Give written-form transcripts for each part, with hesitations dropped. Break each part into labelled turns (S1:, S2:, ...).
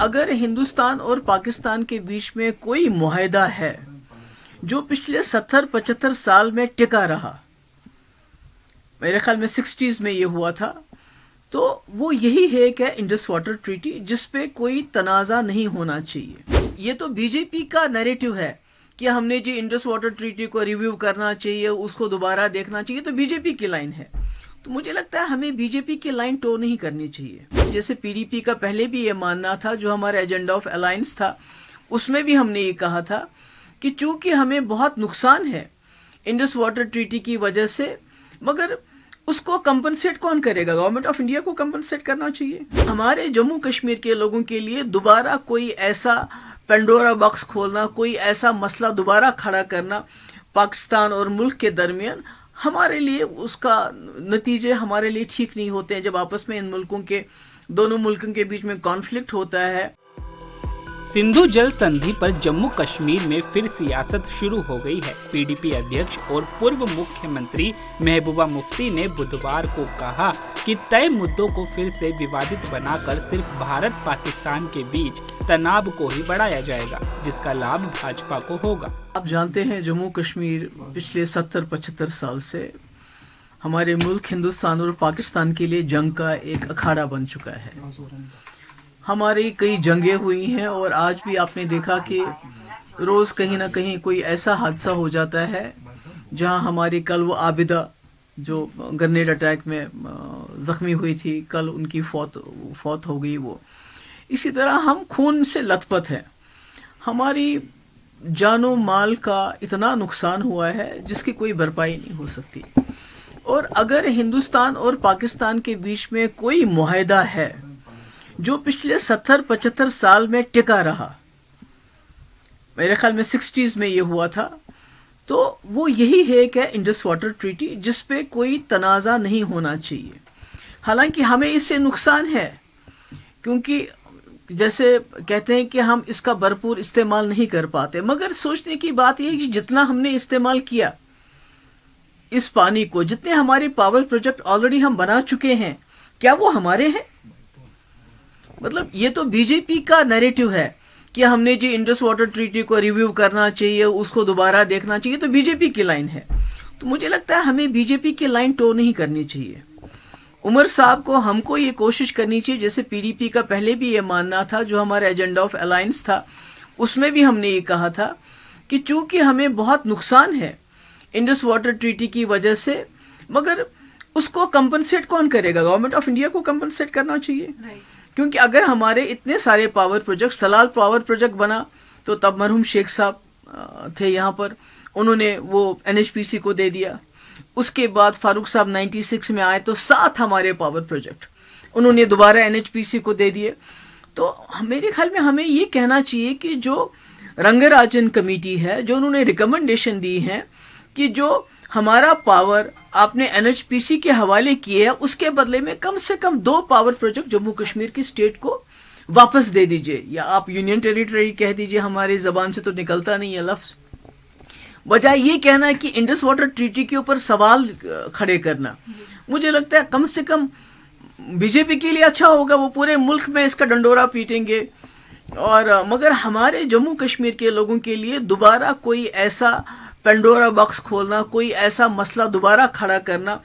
S1: اگر ہندوستان اور پاکستان کے بیچ میں کوئی معاہدہ ہے جو پچھلے 70-75 سال میں ٹکا رہا، میرے خیال میں 60s میں یہ ہوا تھا، تو وہ یہی ہے کہ انڈس واٹر ٹریٹی، جس پہ کوئی تنازع نہیں ہونا چاہیے۔ یہ تو بی جے پی کا نیریٹو ہے کہ ہم نے جی انڈس واٹر ٹریٹی کو ریویو کرنا چاہیے، اس کو دوبارہ دیکھنا چاہیے، تو بی جے پی کی لائن ہے۔ تو مجھے لگتا ہے ہمیں بی جے پی کی لائن ٹو نہیں کرنی چاہیے۔ جیسے پی ڈی پی کا پہلے بھی یہ ماننا تھا، جو ہمارا ایجنڈا آف الائنس تھا، اس میں بھی ہم نے یہ کہا تھا کہ چونکہ ہمیں بہت نقصان ہے انڈس واٹر ٹریٹی کی وجہ سے، مگر اس کو کمپنسیٹ کون کرے گا؟ گورنمنٹ آف انڈیا کو کمپنسیٹ کرنا چاہیے۔ ہمارے جموں کشمیر کے لوگوں کے لیے دوبارہ کوئی ایسا پینڈورا باکس کھولنا، کوئی ایسا مسئلہ دوبارہ کھڑا کرنا پاکستان اور ملک کے درمیان، ہمارے لیے اس کا نتیجے ہمارے لیے ٹھیک نہیں ہوتے ہیں۔ جب آپس میں ان ملکوں کے دونوں ملکوں کے بیچ میں کانفلکٹ ہوتا ہے۔
S2: سندھو جل سندھی پر جموں کشمیر میں پھر سیاست شروع ہو گئی ہے۔ پی ڈی پی ادھیکش اور پورو مکھیہ منتری محبوبہ مفتی نے بدھوار کو کہا کہ طے مدوں کو پھر سے ووادت بنا کر صرف بھارت پاکستان کے بیچ تناؤ کو ہی بڑھایا جائے گا، جس کا لابھ بھاجپا کو ہوگا۔
S1: آپ جانتے ہیں جموں کشمیر پچھلے 70-75 سال سے ہمارے ملک ہندوستان اور پاکستان کے لیے جنگ کا ایک اکھاڑا بن چکا ہے۔ ہماری کئی جنگیں ہوئی ہیں، اور آج بھی آپ نے دیکھا کہ روز کہیں نہ کہیں کوئی ایسا حادثہ ہو جاتا ہے جہاں ہماری کل وہ عابدہ جو گرنیڈ اٹیک میں زخمی ہوئی تھی، کل ان کی فوت ہو گئی۔ وہ اسی طرح ہم خون سے لت پت ہیں، ہماری جان و مال کا اتنا نقصان ہوا ہے جس کی کوئی بھرپائی نہیں ہو سکتی۔ اور اگر ہندوستان اور پاکستان کے بیچ میں کوئی معاہدہ ہے جو پچھلے 70-75 سال میں ٹکا رہا، میرے خیال میں 60s میں یہ ہوا تھا، تو وہ یہی ہے کہ انڈس واٹر ٹریٹی، جس پہ کوئی تنازع نہیں ہونا چاہیے۔ حالانکہ ہمیں اس سے نقصان ہے، کیونکہ جیسے کہتے ہیں کہ ہم اس کا بھرپور استعمال نہیں کر پاتے، مگر سوچنے کی بات یہ ہے کہ جتنا ہم نے استعمال کیا اس پانی کو، جتنے ہمارے پاور پروجیکٹ آلریڈی ہم بنا چکے ہیں، کیا وہ ہمارے ہیں؟ مطلب یہ تو بی جے پی کا نیریٹو ہے کہ ہم نے جی انڈس واٹر ٹریٹی کو ریویو کرنا چاہیے، اس کو دوبارہ دیکھنا چاہیے، تو بی جے پی کی لائن ہے۔ تو مجھے لگتا ہے ہمیں بی جے پی کی لائن ٹو نہیں کرنی چاہیے۔ عمر صاحب کو، ہم کو یہ کوشش کرنی چاہیے، جیسے پی ڈی پی کا پہلے بھی یہ ماننا تھا، جو ہمارا ایجنڈا آف الائنس تھا، اس میں بھی ہم نے یہ کہا تھا کہ چونکہ ہمیں بہت نقصان ہے انڈس واٹر ٹریٹی کی وجہ سے، مگر اس کو کمپنسیٹ کون کرے گا؟ گورنمنٹ آف انڈیا کو کمپنسیٹ کرنا چاہیے۔ کیونکہ اگر ہمارے اتنے سارے پاور پروجیکٹ، سلال پاور پروجیکٹ بنا تو تب مرحوم شیخ صاحب تھے یہاں پر، انہوں نے وہ این ایچ پی سی کو دے دیا۔ اس کے بعد فاروق صاحب 96 میں آئے تو 7 ہمارے پاور پروجیکٹ انہوں نے دوبارہ این ایچ پی سی کو دے دیے۔ تو میرے خیال میں ہمیں یہ کہنا چاہیے کہ جو رنگراجن کمیٹی ہے، جو انہوں نے ریکمنڈیشن دی ہے کہ جو ہمارا پاور آپ نے این ایچ پی سی کے حوالے کیے ہے، اس کے بدلے میں کم سے کم 2 پاور پروجیکٹ جموں کشمیر کی اسٹیٹ کو واپس دے دیجئے، یا آپ یونین ٹیریٹری کہہ دیجئے، ہماری زبان سے تو نکلتا نہیں ہے لفظ، بجائے یہ کہنا ہے کہ انڈس واٹر ٹریٹی کے اوپر سوال کھڑے کرنا۔ مجھے لگتا ہے کم سے کم بی جے پی کے لیے اچھا ہوگا، وہ پورے ملک میں اس کا ڈنڈورا پیٹیں گے، اور مگر ہمارے جموں کشمیر کے لوگوں کے لیے دوبارہ کوئی ایسا پینڈورا باکس کھولنا، کوئی ایسا مسئلہ دوبارہ کھڑا کرنا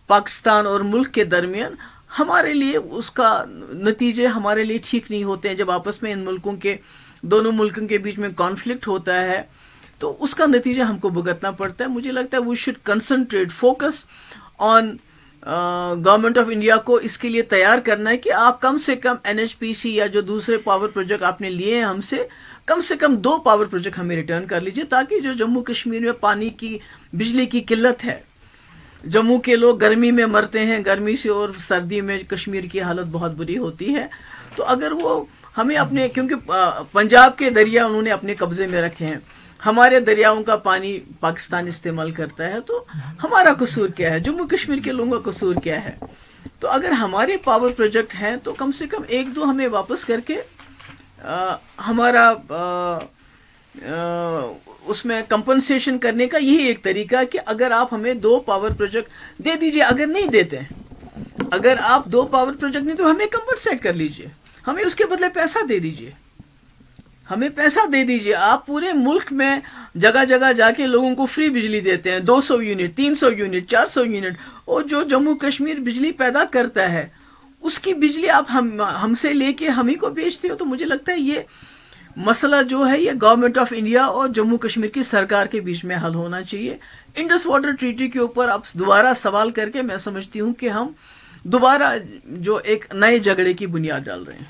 S1: پاکستان اور ملک کے درمیان، ہمارے لیے اس کا نتیجے ہمارے لیے ٹھیک نہیں ہوتے ہیں۔ جب آپس میں ان ملکوں کے دونوں ملکوں کے بیچ میں کانفلکٹ ہوتا ہے تو اس کا نتیجہ ہم کو بھگتنا پڑتا ہے۔ مجھے لگتا ہے we should concentrate, focus on government of India کو اس کے لیے تیار کرنا ہے کہ آپ کم سے کم این ایچ پی سی یا جو دوسرے پاور پروجیکٹ آپ نے لیے ہیں ہم سے کم 2 پاور پروجیکٹ ہمیں ریٹرن کر لیجئے، تاکہ جو جموں کشمیر میں پانی کی، بجلی کی قلت ہے، جموں کے لوگ گرمی میں مرتے ہیں، گرمی سے، اور سردی میں کشمیر کی حالت بہت بری ہوتی ہے، تو اگر وہ ہمیں اپنے، کیونکہ پنجاب کے دریا انہوں نے اپنے قبضے میں رکھے ہیں، ہمارے دریاؤں کا پانی پاکستان استعمال کرتا ہے، تو ہمارا قصور کیا ہے؟ جموں کشمیر کے لوگوں کا قصور کیا ہے؟ تو اگر ہمارے پاور پروجیکٹ ہیں تو کم سے کم 1-2 ہمیں واپس کر کے ہمارا اس میں کمپنسیشن کرنے کا یہی ایک طریقہ ہے کہ اگر آپ ہمیں 2 پاور پروجیکٹ دے دیجئے، اگر نہیں دیتے، اگر آپ 2 پاور پروجیکٹ نہیں تو ہمیں کمپنسیٹ کر لیجئے۔ ہمیں اس کے بدلے پیسہ دے دیجئے، ہمیں پیسہ دے دیجئے. آپ پورے ملک میں جگہ جگہ جا کے لوگوں کو فری بجلی دیتے ہیں، 200 یونٹ، 300 یونٹ، 400 یونٹ، اور جو جموں کشمیر بجلی پیدا کرتا ہے اس کی بجلی آپ ہم سے لے کے ہم ہی کو بیچتے ہو. تو مجھے لگتا ہے یہ مسئلہ جو ہے یہ گورنمنٹ آف انڈیا اور جموں کشمیر کی سرکار کے بیچ میں حل ہونا چاہیے. انڈس واٹر ٹریٹی کے اوپر آپ دوبارہ سوال کر کے میں سمجھتی ہوں کہ ہم دوبارہ جو ایک نئے جھگڑے کی بنیاد ڈال رہے ہیں.